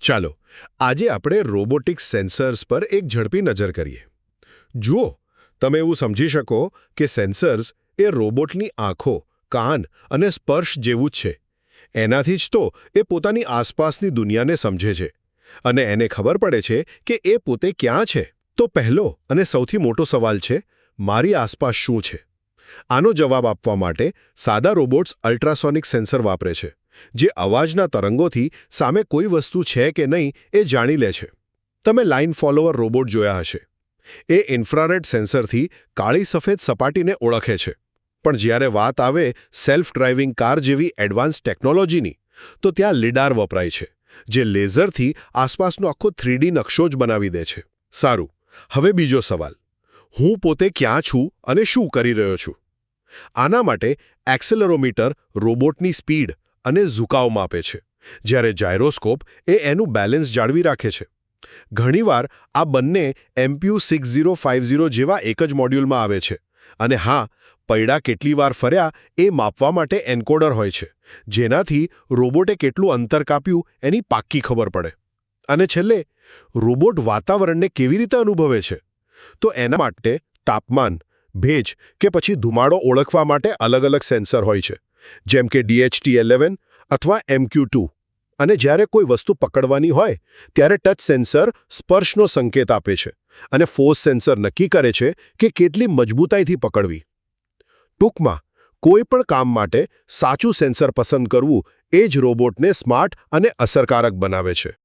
ચાલો આજે આપણે રોબોટિક્સ સેન્સર્સ પર એક ઝડપી નજર કરીએ. જુઓ, તમે એવું સમજી શકો કે સેન્સર્સ એ રોબોટની આંખો, કાન અને સ્પર્શ જેવું જ છે. એનાથી જ તો એ પોતાની આસપાસની દુનિયાને સમજે છે અને એને ખબર પડે છે કે એ પોતે ક્યાં છે. તો પહેલો અને સૌથી મોટો સવાલ છે, મારી આસપાસ શું છે? આનો જવાબ આપવા માટે સાદા રોબોટ્સ અલ્ટ્રાસોનિક સેન્સર વાપરે છે, જે અવાજના તરંગોથી સામે કોઈ વસ્તુ છે કે નહીં એ જાણી લે છે. તમે લાઇન ફોલોવર રોબોટ જોયા હશે. એ ઇન્ફ્રારેડ સેન્સરથી કાળી સફેદ સપાટીને ઓળખે છે. પણ જ્યારે વાત આવે સેલ્ફ ડ્રાઇવિંગ કાર જેવી એડવાન્સ ટેકનોલોજીની, તો ત્યાં લીડાર વપરાય છે, જે લેઝરથી આસપાસનો આખો 3D નકશો જ બનાવી દે છે. સારું, હવે બીજો સવાલ, હું પોતે ક્યાં છું અને શું કરી રહ્યો છું? આના માટે એક્સેલરોમીટર રોબોટની સ્પીડ અને ઝુકાવ માપે છે, જ્યારે જાયરોસ્કોપ એનું બેલેન્સ જાળવી રાખે છે. ઘણીવાર આ બંને MPU 6050 જેવા એક જ મોડ્યુલમાં આવે છે. અને હા, પૈડા કેટલી વાર ફર્યા એ માપવા માટે એન્કોડર હોય છે, જેનાથી રોબોટે કેટલું અંતર કાપ્યું એની પાક્કી ખબર પડે. અને છેલ્લે, રોબોટ વાતાવરણને કેવી રીતે અનુભવે છે? તો એના માટે તાપમાન, ભેજ કે પછી ધુમાડો ઓળખવા માટે અલગ-અલગ સેન્સર હોય છે, જેમ કે DHT11 અથવા MQ2. અને જ્યારે કોઈ વસ્તુ પકડવાની હોય, ત્યારે ટચ સેન્સર સ્પર્શનો સંકેત આપે છે અને ફોર્સ સેન્સર નક્કી કરે છે કે કેટલી મજબૂતાઈથી પકડવી. ટૂંકમાં, કોઈ પણ કામ માટે સાચું સેન્સર પસંદ કરવું એ જ રોબોટને સ્માર્ટ અને અસરકારક બનાવે છે.